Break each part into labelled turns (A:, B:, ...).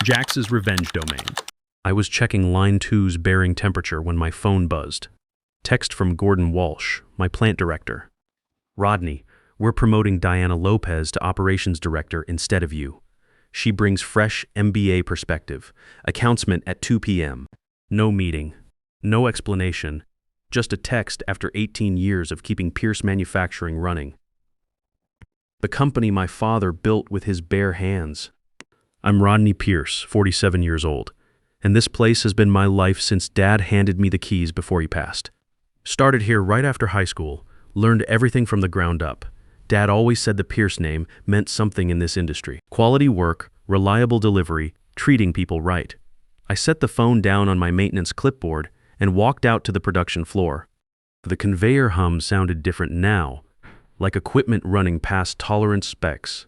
A: Jax's revenge domain. I was checking line 2's bearing temperature when my phone buzzed. Text from Gordon Walsh, my plant director. Rodney, we're promoting Diana Lopez to operations director instead of you. She brings fresh MBA perspective. Accountsment at 2 p.m. No meeting. No explanation. Just a text after 18 years of keeping Pierce Manufacturing running. The company my father built with his bare hands. I'm Rodney Pierce, 47 years old, and this place has been my life since Dad handed me the keys before he passed. Started here right after high school, learned everything from the ground up. Dad always said the Pierce name meant something in this industry. Quality work, reliable delivery, treating people right. I set the phone down on my maintenance clipboard and walked out to the production floor. The conveyor hum sounded different now, like equipment running past tolerance specs.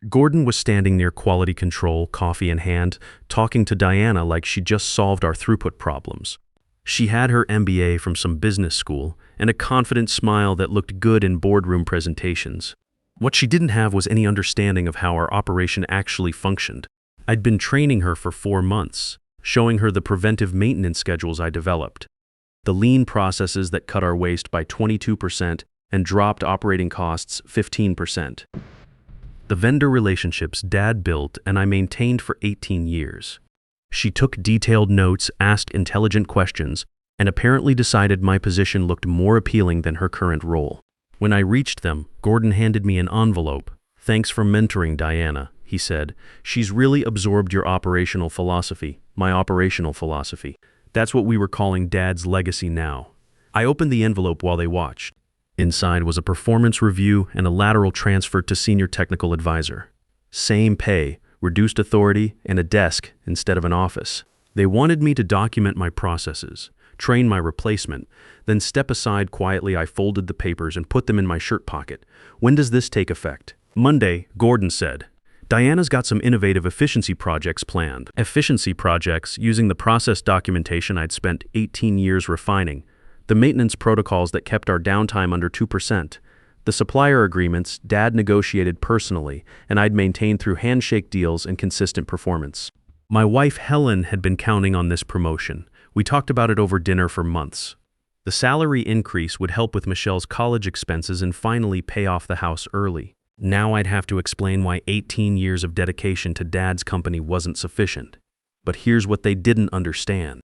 A: Gordon was standing near quality control, coffee in hand, talking to Diana like she just solved our throughput problems. She had her MBA from some business school and a confident smile that looked good in boardroom presentations. What she didn't have was any understanding of how our operation actually functioned. I'd been training her for 4 months, showing her the preventive maintenance schedules I developed, the lean processes that cut our waste by 22% and dropped operating costs 15%. The vendor relationships Dad built and I maintained for 18 years. She took detailed notes, asked intelligent questions, and apparently decided my position looked more appealing than her current role. When I reached them, Gordon handed me an envelope. "Thanks for mentoring Diana," he said. "She's really absorbed your operational philosophy, my operational philosophy." That's what we were calling Dad's legacy now. I opened the envelope while they watched. Inside was a performance review and a lateral transfer to senior technical advisor. Same pay, reduced authority, and a desk instead of an office. They wanted me to document my processes, train my replacement, then step aside quietly. I folded the papers and put them in my shirt pocket. "When does this take effect?" "Monday," Gordon said. "Diana's got some innovative efficiency projects planned." Efficiency projects using the process documentation I'd spent 18 years refining. The maintenance protocols that kept our downtime under 2%. The supplier agreements Dad negotiated personally and I'd maintained through handshake deals and consistent performance. My wife Helen had been counting on this promotion. We talked about it over dinner for months. The salary increase would help with Michelle's college expenses and finally pay off the house early. Now I'd have to explain why 18 years of dedication to Dad's company wasn't sufficient. But here's what they didn't understand.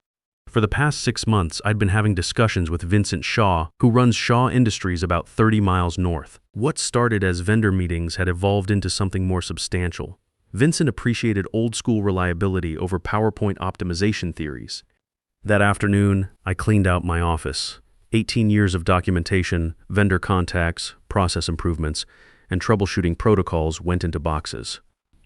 A: For the past 6 months, I'd been having discussions with Vincent Shaw, who runs Shaw Industries about 30 miles north. What started as vendor meetings had evolved into something more substantial. Vincent appreciated old-school reliability over PowerPoint optimization theories. That afternoon, I cleaned out my office. 18 years of documentation, vendor contacts, process improvements, and troubleshooting protocols went into boxes.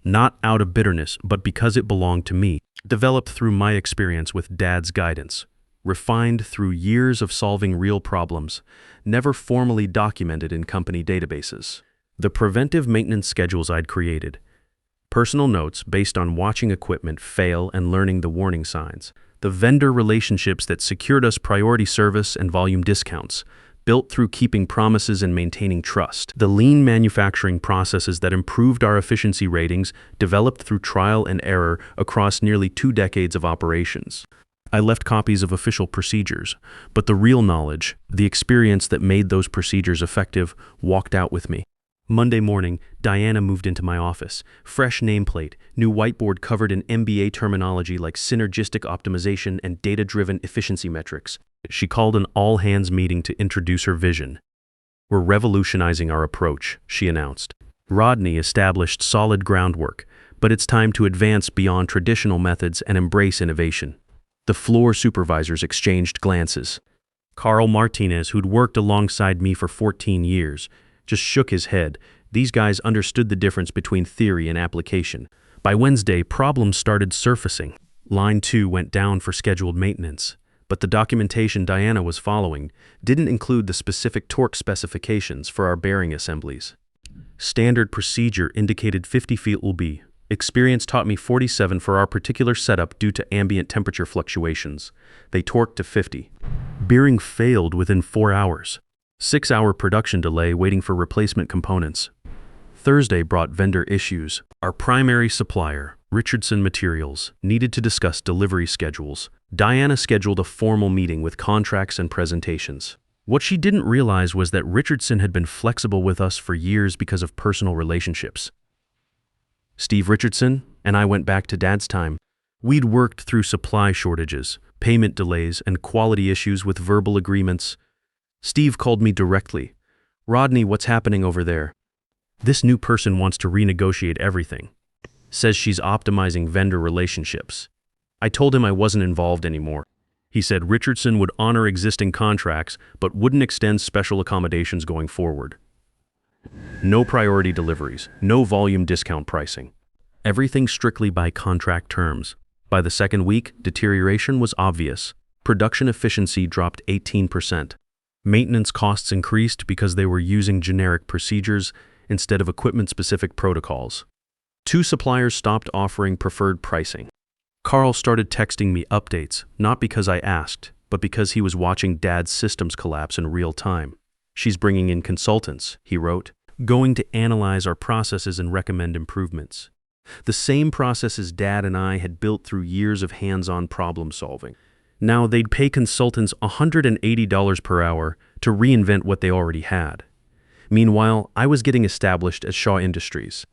A: Not out of bitterness, but because it belonged to me. Developed through my experience with Dad's guidance. Refined through years of solving real problems, never formally documented in company databases. The preventive maintenance schedules I'd created. Personal notes based on watching equipment fail and learning the warning signs. The vendor relationships that secured us priority service and volume discounts, built through keeping promises and maintaining trust. The lean manufacturing processes that improved our efficiency ratings, developed through trial and error across nearly 2 decades of operations. I left copies of official procedures, but the real knowledge, the experience that made those procedures effective, walked out with me. Monday morning, Diana moved into my office. Fresh nameplate, new whiteboard covered in MBA terminology like synergistic optimization and data-driven efficiency metrics. She called an all-hands meeting to introduce her vision. "We're revolutionizing our approach," she announced. "Rodney established solid groundwork, but it's time to advance beyond traditional methods and embrace innovation." The floor supervisors exchanged glances. Carl Martinez, who'd worked alongside me for 14 years, just shook his head. These guys understood the difference between theory and application. By Wednesday, problems started surfacing. Line 2 went down for scheduled maintenance, but the documentation Diana was following didn't include the specific torque specifications for our bearing assemblies. Standard procedure indicated 50 feet will be. Experience taught me 47 for our particular setup due to ambient temperature fluctuations. They torqued to 50. Bearing failed within 4 hours. 6-hour production delay waiting for replacement components. Thursday brought vendor issues. Our primary supplier, Richardson Materials needed to discuss delivery schedules. Diana scheduled a formal meeting with contracts and presentations. What she didn't realize was that Richardson had been flexible with us for years because of personal relationships. Steve Richardson and I went back to Dad's time. We'd worked through supply shortages, payment delays, and quality issues with verbal agreements. Steve called me directly. "Rodney, what's happening over there?" "This new person wants to renegotiate everything. Says she's optimizing vendor relationships." I told him I wasn't involved anymore. He said Richardson would honor existing contracts but wouldn't extend special accommodations going forward. No priority deliveries, no volume discount pricing. Everything strictly by contract terms. By the second week, deterioration was obvious. Production efficiency dropped 18%. Maintenance costs increased because they were using generic procedures instead of equipment-specific protocols. 2 suppliers stopped offering preferred pricing. Carl started texting me updates, not because I asked, but because he was watching Dad's systems collapse in real time. "She's bringing in consultants," he wrote, "going to analyze our processes and recommend improvements." The same processes Dad and I had built through years of hands-on problem solving. Now they'd pay consultants $180 per hour to reinvent what they already had. Meanwhile, I was getting established at Shaw Industries.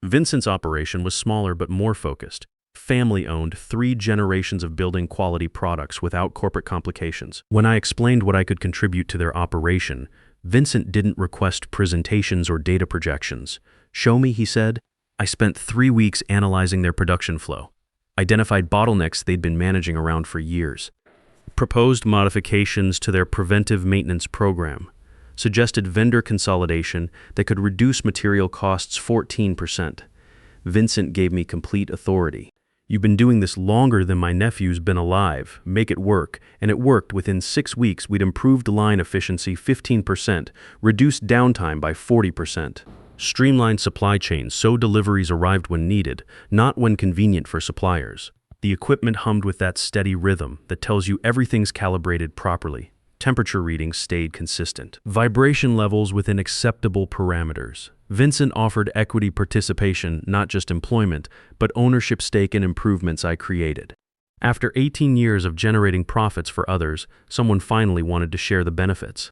A: Vincent's operation was smaller but more focused. Family-owned, 3 generations of building quality products without corporate complications. When I explained what I could contribute to their operation, Vincent didn't request presentations or data projections. "Show me," he said. I spent 3 weeks analyzing their production flow, identified bottlenecks they'd been managing around for years, proposed modifications to their preventive maintenance program, suggested vendor consolidation that could reduce material costs 14%. Vincent gave me complete authority. "You've been doing this longer than my nephew's been alive. Make it work." And it worked. Within 6 weeks, we'd improved line efficiency 15%, reduced downtime by 40%. Streamlined supply chains so deliveries arrived when needed, not when convenient for suppliers. The equipment hummed with that steady rhythm that tells you everything's calibrated properly. Temperature readings stayed consistent. Vibration levels within acceptable parameters. Vincent offered equity participation, not just employment, but ownership stake in improvements I created. After 18 years of generating profits for others, someone finally wanted to share the benefits.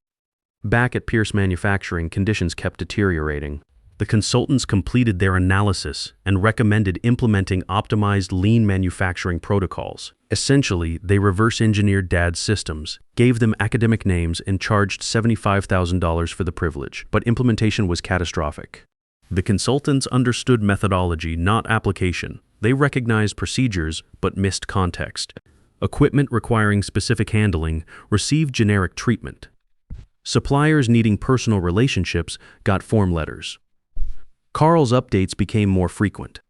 A: Back at Pierce Manufacturing, conditions kept deteriorating. The consultants completed their analysis and recommended implementing optimized lean manufacturing protocols. Essentially, they reverse-engineered Dad's systems, gave them academic names, and charged $75,000 for the privilege, but implementation was catastrophic. The consultants understood methodology, not application. They recognized procedures, but missed context. Equipment requiring specific handling received generic treatment. Suppliers needing personal relationships got form letters. Carl's updates became more frequent.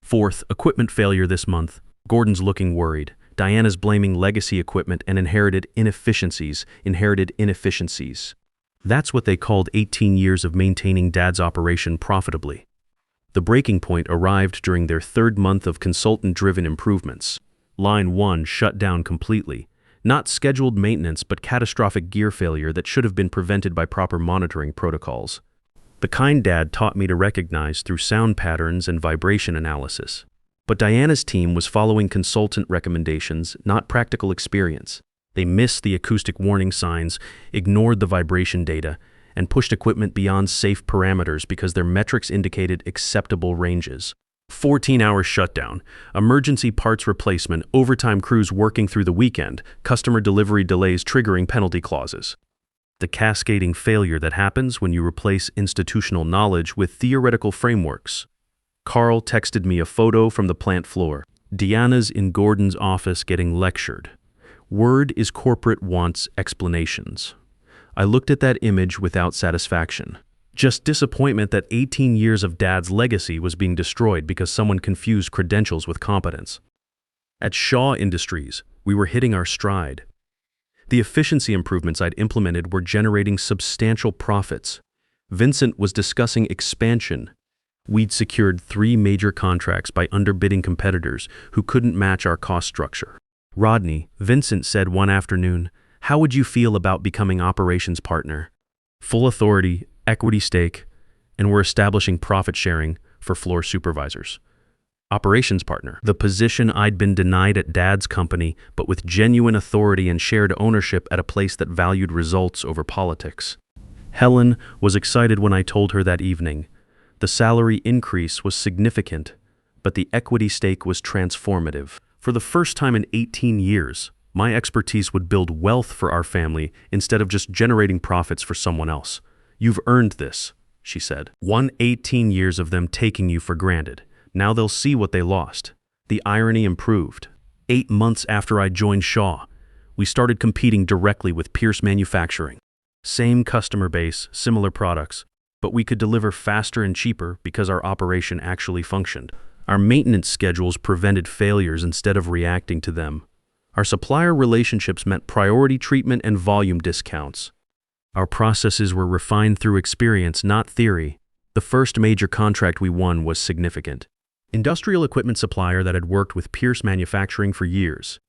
A: 4th, equipment failure this month. Gordon's looking worried. Diana's blaming legacy equipment and inherited inefficiencies. That's what they called 18 years of maintaining Dad's operation profitably. The breaking point arrived during their 3rd month of consultant-driven improvements. Line 1 shut down completely. Not scheduled maintenance, but catastrophic gear failure that should have been prevented by proper monitoring protocols. The kind Dad taught me to recognize through sound patterns and vibration analysis. But Diana's team was following consultant recommendations, not practical experience. They missed the acoustic warning signs, ignored the vibration data, and pushed equipment beyond safe parameters because their metrics indicated acceptable ranges. 14-hour shutdown, emergency parts replacement, overtime crews working through the weekend, customer delivery delays triggering penalty clauses. The cascading failure that happens when you replace institutional knowledge with theoretical frameworks. Carl texted me a photo from the plant floor. Diana's in Gordon's office getting lectured. Word is corporate wants explanations. I looked at that image without satisfaction. Just disappointment that 18 years of Dad's legacy was being destroyed because someone confused credentials with competence. At Shaw Industries, we were hitting our stride. The efficiency improvements I'd implemented were generating substantial profits. Vincent was discussing expansion. We'd secured 3 major contracts by underbidding competitors who couldn't match our cost structure. "Rodney," Vincent said one afternoon, "how would you feel about becoming operations partner? Full authority, equity stake, and we're establishing profit sharing for floor supervisors." Operations partner, the position I'd been denied at Dad's company, but with genuine authority and shared ownership at a place that valued results over politics. Helen was excited when I told her that evening. The salary increase was significant, but the equity stake was transformative. For the first time in 18 years, my expertise would build wealth for our family instead of just generating profits for someone else. You've earned this, she said. 18 years of them taking you for granted. Now they'll see what they lost. The irony improved. 8 months after I joined Shaw, we started competing directly with Pierce Manufacturing. Same customer base, similar products, but we could deliver faster and cheaper because our operation actually functioned. Our maintenance schedules prevented failures instead of reacting to them. Our supplier relationships meant priority treatment and volume discounts. Our processes were refined through experience, not theory. The first major contract we won was significant. Industrial equipment supplier that had worked with Pierce Manufacturing for years.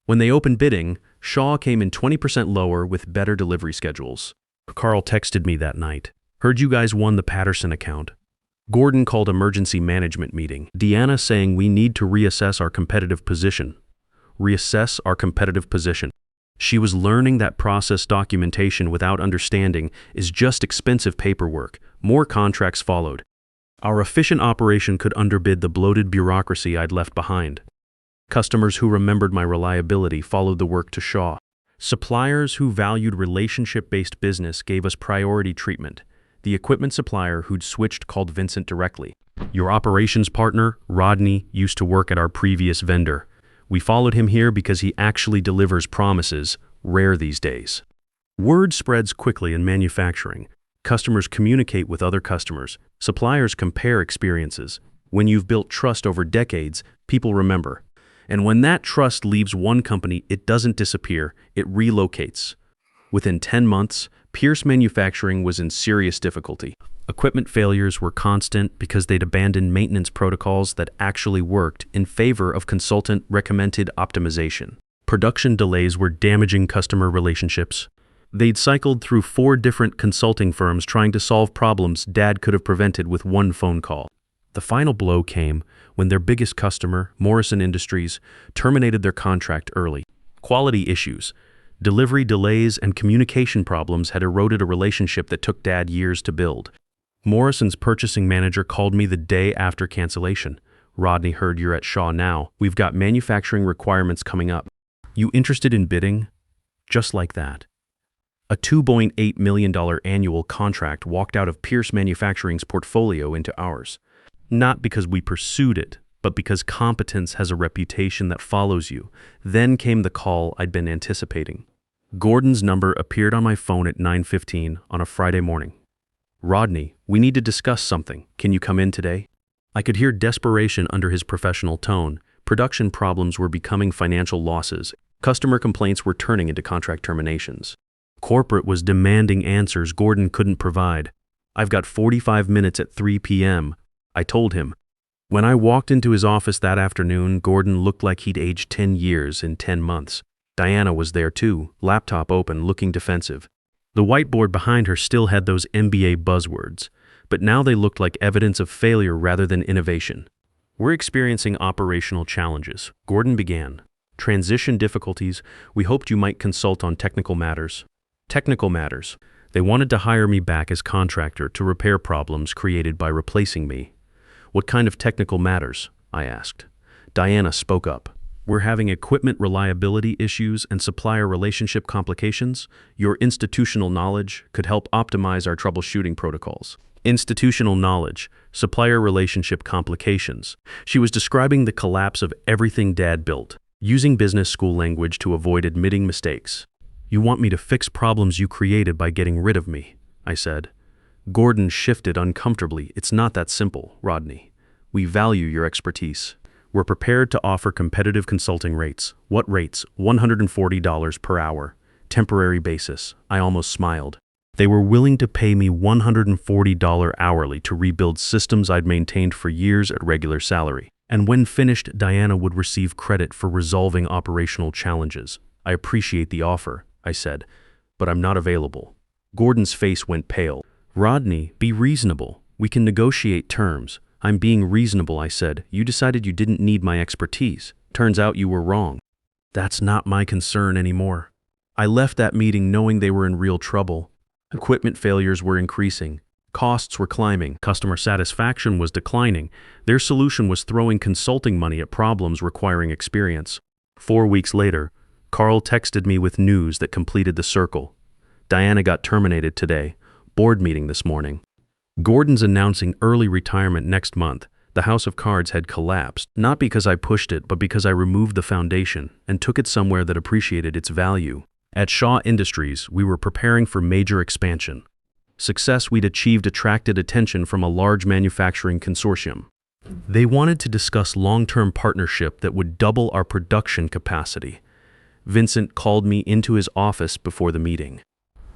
A: When they opened bidding, Shaw came in 20% lower with better delivery schedules. Carl texted me that night. Heard you guys won the Patterson account. Gordon called emergency management meeting. Deanna saying we need to reassess our competitive position. Reassess our competitive position. She was learning that process documentation without understanding is just expensive paperwork. More contracts followed. Our efficient operation could underbid the bloated bureaucracy I'd left behind. Customers who remembered my reliability followed the work to Shaw. Suppliers who valued relationship-based business gave us priority treatment. The equipment supplier who'd switched called Vincent directly. Your operations partner, Rodney, used to work at our previous vendor. We followed him here because he actually delivers promises, rare these days. Word spreads quickly in manufacturing. Customers communicate with other customers. Suppliers compare experiences. When you've built trust over decades, people remember. And when that trust leaves one company, it doesn't disappear, it relocates. Within 10 months, Pierce Manufacturing was in serious difficulty. Equipment failures were constant because they'd abandoned maintenance protocols that actually worked in favor of consultant-recommended optimization. Production delays were damaging customer relationships. They'd cycled through 4 different consulting firms trying to solve problems Dad could have prevented with one phone call. The final blow came when their biggest customer, Morrison Industries, terminated their contract early. Quality issues, delivery delays, and communication problems had eroded a relationship that took Dad years to build. Morrison's purchasing manager called me the day after cancellation. Rodney, heard you're at Shaw now. We've got manufacturing requirements coming up. You interested in bidding? Just like that. A $2.8 million annual contract walked out of Pierce Manufacturing's portfolio into ours. Not because we pursued it, but because competence has a reputation that follows you. Then came the call I'd been anticipating. Gordon's number appeared on my phone at 9:15 on a Friday morning. Rodney, we need to discuss something. Can you come in today? I could hear desperation under his professional tone. Production problems were becoming financial losses. Customer complaints were turning into contract terminations. Corporate was demanding answers Gordon couldn't provide. I've got 45 minutes at 3 p.m., I told him. When I walked into his office that afternoon, Gordon looked like he'd aged 10 years in 10 months. Diana was there too, laptop open, looking defensive. The whiteboard behind her still had those MBA buzzwords, but now they looked like evidence of failure rather than innovation. We're experiencing operational challenges, Gordon began. Transition difficulties. We hoped you might consult on technical matters. Technical matters. They wanted to hire me back as contractor to repair problems created by replacing me. What kind of technical matters? I asked. Diana spoke up. We're having equipment reliability issues and supplier relationship complications. Your institutional knowledge could help optimize our troubleshooting protocols. Institutional knowledge, supplier relationship complications. She was describing the collapse of everything Dad built, using business school language to avoid admitting mistakes. You want me to fix problems you created by getting rid of me, I said. Gordon shifted uncomfortably. It's not that simple, Rodney. We value your expertise. We're prepared to offer competitive consulting rates. What rates? $140 per hour. Temporary basis. I almost smiled. They were willing to pay me $140 hourly to rebuild systems I'd maintained for years at regular salary. And when finished, Diana would receive credit for resolving operational challenges. I appreciate the offer, I said, but I'm not available. Gordon's face went pale. Rodney, be reasonable. We can negotiate terms. I'm being reasonable, I said. You decided you didn't need my expertise. Turns out you were wrong. That's not my concern anymore. I left that meeting knowing they were in real trouble. Equipment failures were increasing. Costs were climbing. Customer satisfaction was declining. Their solution was throwing consulting money at problems requiring experience. 4 weeks later, Carl texted me with news that completed the circle. Diana got terminated today. Board meeting this morning. Gordon's announcing early retirement next month. The house of cards had collapsed, not because I pushed it, but because I removed the foundation and took it somewhere that appreciated its value. At Shaw Industries, we were preparing for major expansion. Success we'd achieved attracted attention from a large manufacturing consortium. They wanted to discuss long-term partnership that would double our production capacity. Vincent called me into his office before the meeting.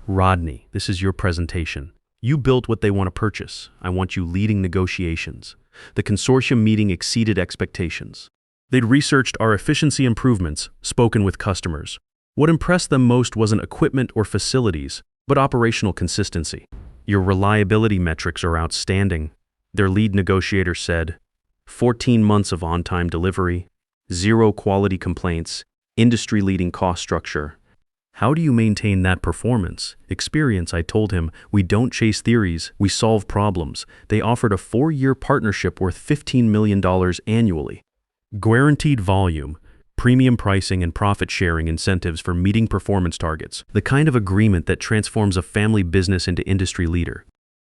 A: Rodney, this is your presentation. You built what they want to purchase. I want you leading negotiations. The consortium meeting exceeded expectations. They'd researched our efficiency improvements, spoken with customers. What impressed them most wasn't equipment or facilities, but operational consistency. Your reliability metrics are outstanding. Their lead negotiator said, 14 months of on-time delivery, 0 quality complaints, industry-leading cost structure. How do you maintain that performance? Experience, I told him. We don't chase theories, we solve problems. They offered a 4-year partnership worth $15 million annually. Guaranteed volume, premium pricing and profit-sharing incentives for meeting performance targets. The kind of agreement that transforms a family business into industry leader.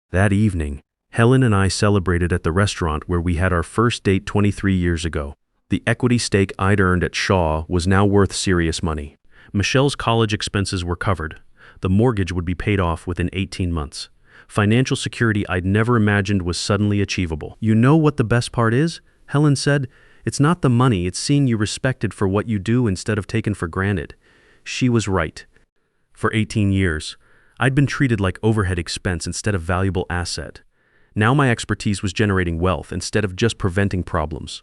A: That evening, Helen and I celebrated at the restaurant where we had our first date 23 years ago. The equity stake I'd earned at Shaw was now worth serious money. Michelle's college expenses were covered. The mortgage would be paid off within 18 months. Financial security I'd never imagined was suddenly achievable. You know what the best part is? Helen said, it's not the money, it's seeing you respected for what you do instead of taken for granted. She was right. For 18 years, I'd been treated like overhead expense instead of valuable asset. Now my expertise was generating wealth instead of just preventing problems.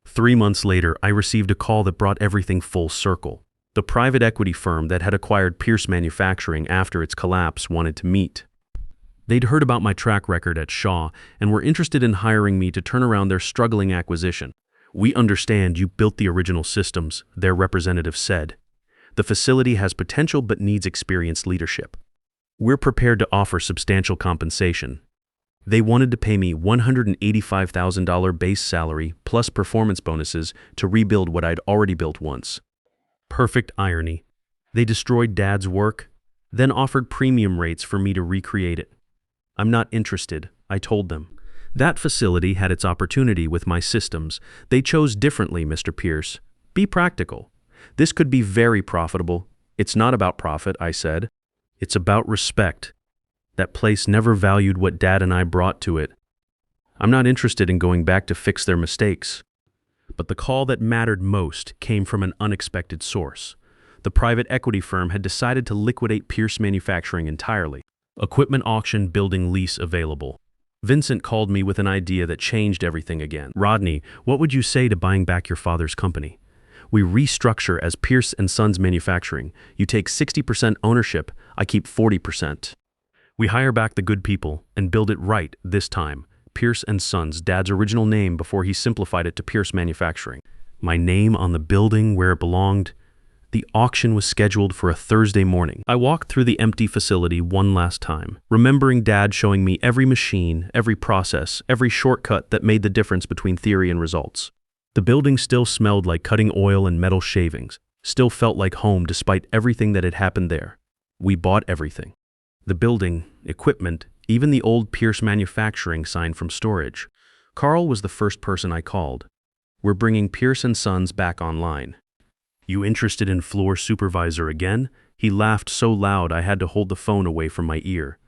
A: 3 months later, I received a call that brought everything full circle. The private equity firm that had acquired Pierce Manufacturing after its collapse wanted to meet. They'd heard about my track record at Shaw and were interested in hiring me to turn around their struggling acquisition. We understand you built the original systems, their representative said. The facility has potential but needs experienced leadership. We're prepared to offer substantial compensation. They wanted to pay me $185,000 base salary plus performance bonuses to rebuild what I'd already built once. Perfect irony. They destroyed Dad's work, then offered premium rates for me to recreate it. I'm not interested, I told them. That facility had its opportunity with my systems. They chose differently, Mr. Pierce. Be practical. This could be very profitable. It's not about profit, I said. It's about respect. That place never valued what Dad and I brought to it. I'm not interested in going back to fix their mistakes. But the call that mattered most came from an unexpected source. The private equity firm had decided to liquidate Pierce Manufacturing entirely. Equipment auction, building lease available. Vincent called me with an idea that changed everything again. Rodney, what would you say to buying back your father's company? We restructure as Pierce & Sons Manufacturing. You take 60% ownership, I keep 40%. We hire back the good people and build it right this time. Pierce & Sons, Dad's original name before he simplified it to Pierce Manufacturing. My name on the building where it belonged. The auction was scheduled for a Thursday morning. I walked through the empty facility one last time, remembering Dad showing me every machine, every process, every shortcut that made the difference between theory and results. The building still smelled like cutting oil and metal shavings, still felt like home despite everything that had happened there. We bought everything. The building, equipment, even the old Pierce Manufacturing sign from storage. Carl was the first person I called. We're bringing Pierce & Sons back online. You interested in floor supervisor again? He laughed so loud I had to hold the phone away from my ear.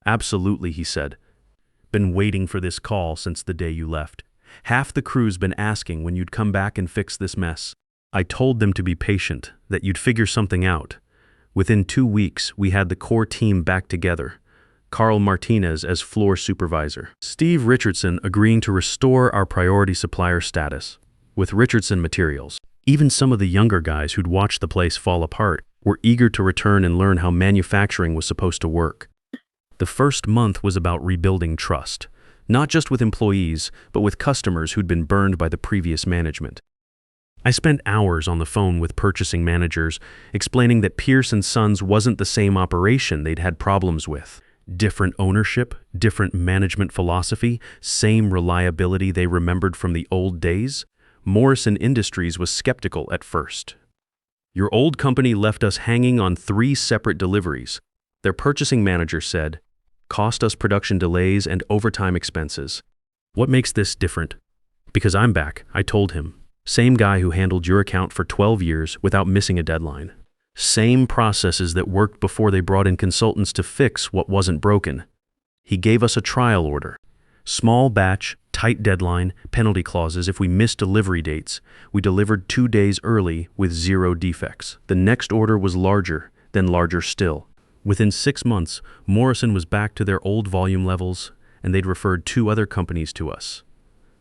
A: Absolutely, he said. Been waiting for this call since the day you left. Half the crew's been asking when you'd come back and fix this mess. I told them to be patient, that you'd figure something out. Within 2 weeks, we had the core team back together. Carl Martinez as floor supervisor. Steve Richardson agreeing to restore our priority supplier status with Richardson Materials. Even some of the younger guys who'd watched the place fall apart were eager to return and learn how manufacturing was supposed to work. The first month was about rebuilding trust. not just with employees, but with customers who'd been burned by the previous management. I spent hours on the phone with purchasing managers, explaining that Pierce & Sons wasn't the same operation they'd had problems with. Different ownership, different management philosophy, same reliability they remembered from the old days. Morrison Industries was skeptical at first. "Your old company left us hanging on 3 separate deliveries," their purchasing manager said. "Cost us production delays and overtime expenses." "What makes this different?" "Because I'm back," I told him. "Same guy who handled your account for 12 years without missing a deadline. Same processes that worked before they brought in consultants to fix what wasn't broken." He gave us a trial order. Small batch, tight deadline, penalty clauses if we missed delivery dates. We delivered 2 days early with 0 defects. The next order was larger, then larger still. Within 6 months, Morrison was back to their old volume levels, and they'd referred 2 other companies to us.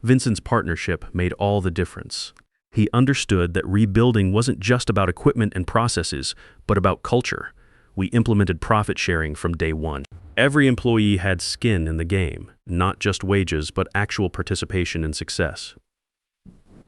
A: Vincent's partnership made all the difference. He understood that rebuilding wasn't just about equipment and processes, but about culture. We implemented profit sharing from day one. Every employee had skin in the game, not just wages, but actual participation in success.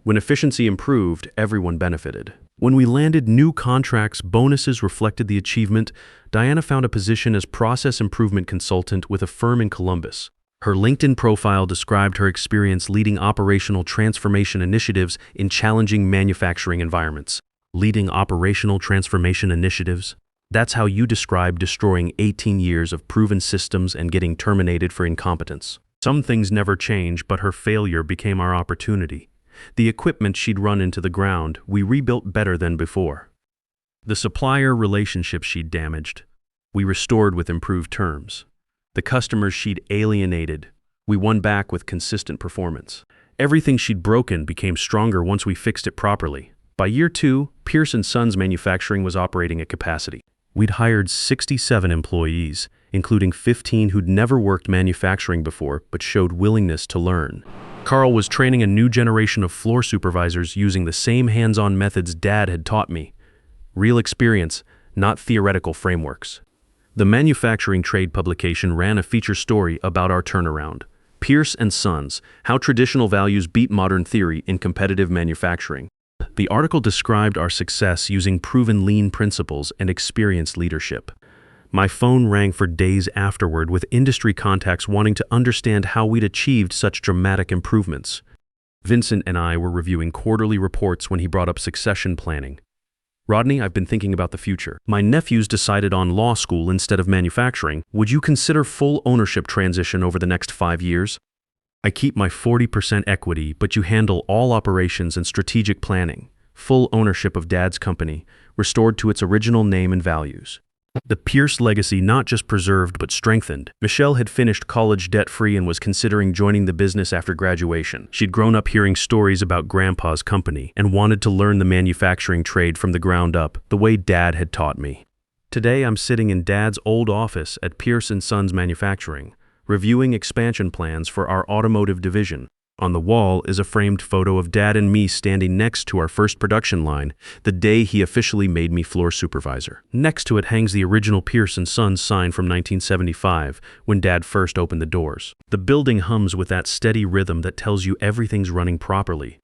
A: When efficiency improved, everyone benefited. When we landed new contracts, bonuses reflected the achievement. Diana found a position as process improvement consultant with a firm in Columbus. Her LinkedIn profile described her experience leading operational transformation initiatives in challenging manufacturing environments. Leading operational transformation initiatives? That's how you describe destroying 18 years of proven systems and getting terminated for incompetence. Some things never change, but her failure became our opportunity. The equipment she'd run into the ground, we rebuilt better than before. The supplier relationships she'd damaged, we restored with improved terms. The customers she'd alienated, we won back with consistent performance. Everything she'd broken became stronger once we fixed it properly. By year 2, Pierce & Sons manufacturing was operating at capacity. We'd hired 67 employees, including 15 who'd never worked manufacturing before but showed willingness to learn. Carl was training a new generation of floor supervisors using the same hands-on methods Dad had taught me. Real experience, not theoretical frameworks. The manufacturing trade publication ran a feature story about our turnaround. Pierce & Sons, How Traditional Values Beat Modern Theory in Competitive Manufacturing. The article described our success using proven lean principles and experienced leadership. My phone rang for days afterward with industry contacts wanting to understand how we'd achieved such dramatic improvements. Vincent and I were reviewing quarterly reports when he brought up succession planning. "Rodney, I've been thinking about the future. My nephews decided on law school instead of manufacturing. Would you consider full ownership transition over the next 5 years? I keep my 40% equity, but you handle all operations and strategic planning. Full ownership of Dad's company, restored to its original name and values." The Pierce legacy not just preserved but strengthened. Michelle had finished college debt-free and was considering joining the business after graduation. She'd grown up hearing stories about Grandpa's company and wanted to learn the manufacturing trade from the ground up, the way Dad had taught me. Today I'm sitting in Dad's old office at Pierce & Sons Manufacturing, reviewing expansion plans for our automotive division. On the wall is a framed photo of Dad and me standing next to our first production line, the day he officially made me floor supervisor. Next to it hangs the original Pierce & Sons sign from 1975, when Dad first opened the doors. The building hums with that steady rhythm that tells you everything's running properly.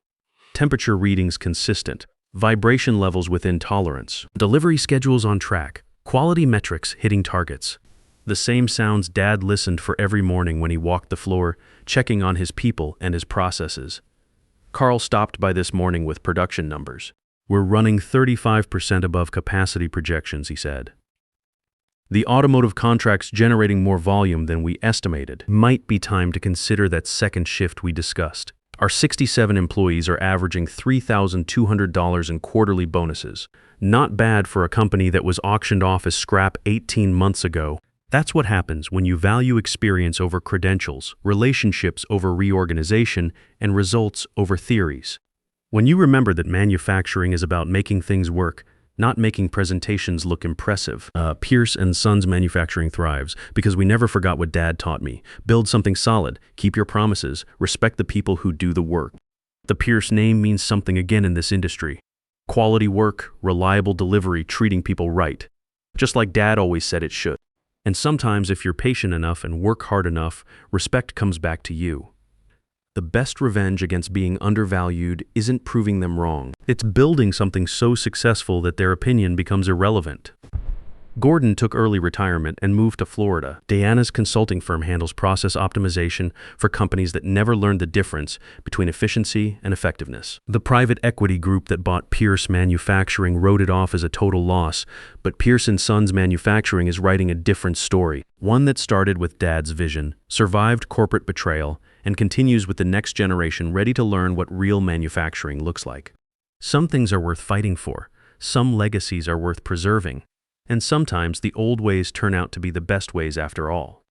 A: Temperature readings consistent, vibration levels within tolerance, delivery schedules on track, quality metrics hitting targets. The same sounds Dad listened for every morning when he walked the floor, checking on his people and his processes. Carl stopped by this morning with production numbers. "We're running 35% above capacity projections," he said. "The automotive contract's generating more volume than we estimated. Might be time to consider that second shift we discussed." Our 67 employees are averaging $3,200 in quarterly bonuses. Not bad for a company that was auctioned off as scrap 18 months ago. That's what happens when you value experience over credentials, relationships over reorganization, and results over theories. When you remember that manufacturing is about making things work, not making presentations look impressive. Pierce & Sons Manufacturing thrives because we never forgot what Dad taught me. Build something solid, keep your promises, respect the people who do the work. The Pierce name means something again in this industry. Quality work, reliable delivery, treating people right. Just like Dad always said it should. And sometimes, if you're patient enough and work hard enough, respect comes back to you. The best revenge against being undervalued isn't proving them wrong. It's building something so successful that their opinion becomes irrelevant. Gordon took early retirement and moved to Florida. Diana's consulting firm handles process optimization for companies that never learned the difference between efficiency and effectiveness. The private equity group that bought Pierce Manufacturing wrote it off as a total loss, but Pierce & Sons Manufacturing is writing a different story, one that started with Dad's vision, survived corporate betrayal, and continues with the next generation ready to learn what real manufacturing looks like. Some things are worth fighting for, some legacies are worth preserving, and sometimes the old ways turn out to be the best ways after all.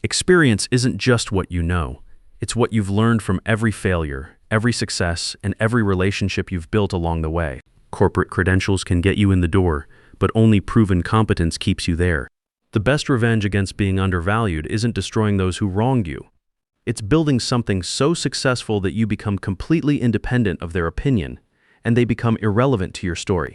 A: Experience isn't just what you know, it's what you've learned from every failure, every success, and every relationship you've built along the way. Corporate credentials can get you in the door, but only proven competence keeps you there. The best revenge against being undervalued isn't destroying those who wronged you. It's building something so successful that you become completely independent of their opinion, and they become irrelevant to your story.